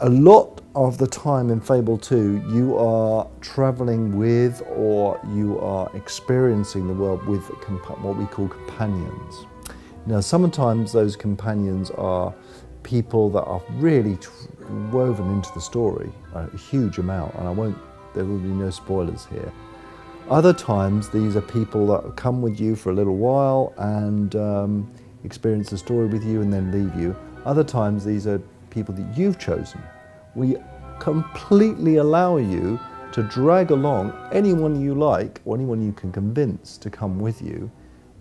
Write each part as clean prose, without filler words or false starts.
A lot of the time in Fable 2, you are traveling with, or you are experiencing the world with what we call companions. Now, sometimes those companions are people that are really woven into the story, a huge amount, and there will be no spoilers here. Other times, these are people that come with you for a little while and experience the story with you and then leave you. Other times, these are people that you've chosen. We completely allow you to drag along anyone you like or anyone you can convince to come with you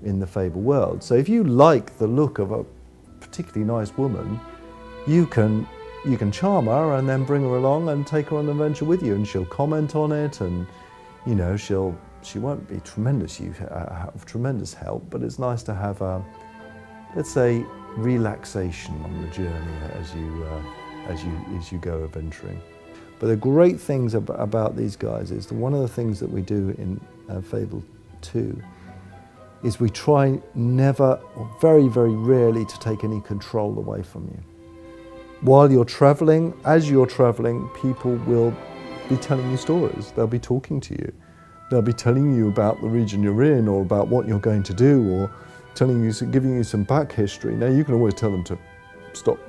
in the Fable world. So if you like the look of a particularly nice woman, you can charm her and then bring her along and take her on an adventure with you, and she'll comment on it, and you know, she won't be tremendous help, but it's nice to have a, let's say, relaxation on the journey as you go adventuring. But the great things about these guys is that one of the things that we do in Fable 2 is we try never, or very, very rarely, to take any control away from you. While you're traveling, as you're traveling, people will be telling you stories. They'll be talking to you. They'll be telling you about the region you're in, or about what you're going to do, or giving you some back history. Now, you can always tell them to stop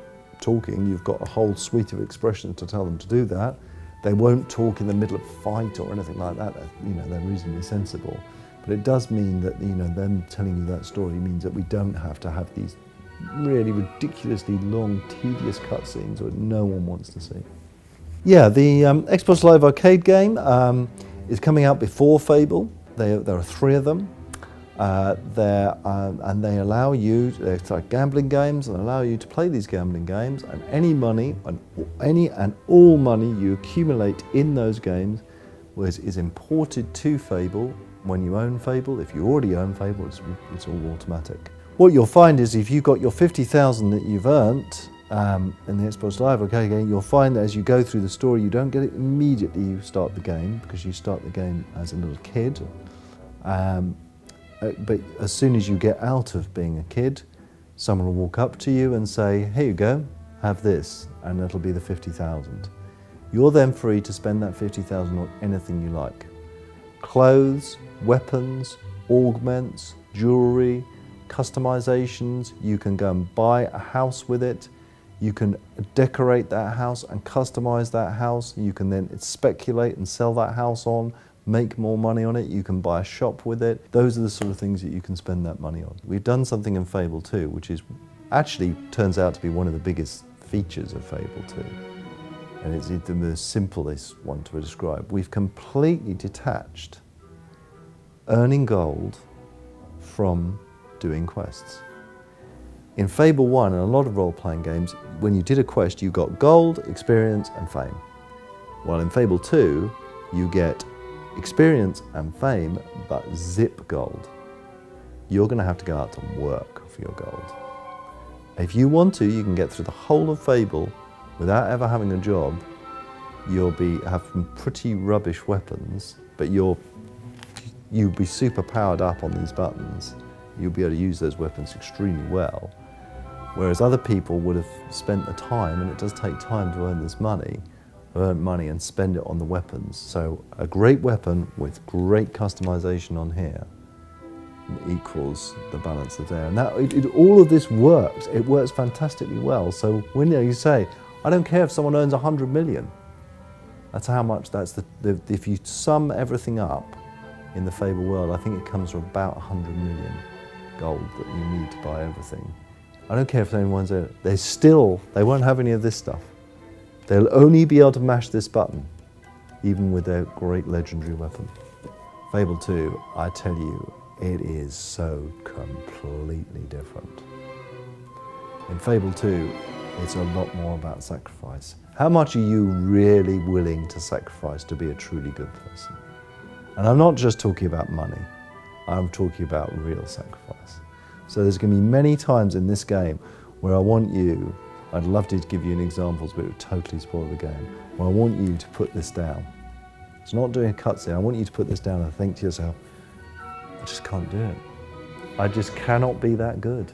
talking. You've got a whole suite of expressions to tell them to do that. They won't talk in the middle of a fight or anything like that. You know, they're reasonably sensible. But it does mean that, you know, them telling you that story means that we don't have to have these really ridiculously long, tedious cutscenes that no one wants to see. Yeah, the Xbox Live Arcade game is coming out before Fable. There are 3 of them. And they allow you, they're like gambling games, and allow you to play these gambling games, and any money, and all money you accumulate in those games is imported to Fable when you own Fable. If you already own Fable, it's all automatic. What you'll find is if you've got your 50,000 that you've earned in the Xbox Live Arcade game, you'll find that as you go through the story, you don't get it immediately you start the game, because you start the game as a little kid. But as soon as you get out of being a kid, someone will walk up to you and say, "Here you go, have this," and it'll be the 50,000. You're then free to spend that 50,000 on anything you like. Clothes, weapons, augments, jewelry, customizations. You can go and buy a house with it. You can decorate that house and customize that house. You can then speculate and sell that house on, make more money on it. You can buy a shop with it. Those are the sort of things that you can spend that money on. We've done something in Fable 2, which is actually turns out to be one of the biggest features of Fable 2. And it's the most simplest one to describe. We've completely detached earning gold from doing quests. In Fable 1 and a lot of role-playing games, when you did a quest, you got gold, experience, and fame. While in Fable 2, you get experience and fame, but zip gold. You're going to have to go out and work for your gold. If you want to, you can get through the whole of Fable without ever having a job. You'll have pretty rubbish weapons, but you'll be super powered up on these buttons. You'll be able to use those weapons extremely well. Whereas other people would have spent the time, and it does take time to earn this money, and spend it on the weapons. So a great weapon with great customization on here equals the balance of there. And all of this works. It works fantastically well. So when you say, I don't care if someone earns 100 million, that's how much if you sum everything up in the Fable world, I think it comes to about 100 million gold that you need to buy everything. I don't care if anyone's there. They won't have any of this stuff. They'll only be able to mash this button, even with their great legendary weapon. Fable 2, I tell you, it is so completely different. In Fable 2, it's a lot more about sacrifice. How much are you really willing to sacrifice to be a truly good person? And I'm not just talking about money, I'm talking about real sacrifice. So there's going to be many times in this game where I'd love to give you examples, but it would totally spoil the game, where I want you to put this down. It's not doing a cutscene, I want you to put this down and think to yourself, I just can't do it. I just cannot be that good.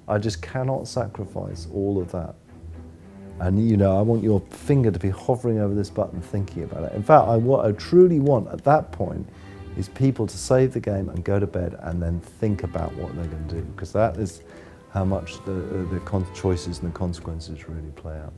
I just cannot sacrifice all of that And you know, I want your finger to be hovering over this button thinking about it. In fact, what I truly want at that point is people to save the game and go to bed and then think about what they're going to do, because that is how much the choices and the consequences really play out.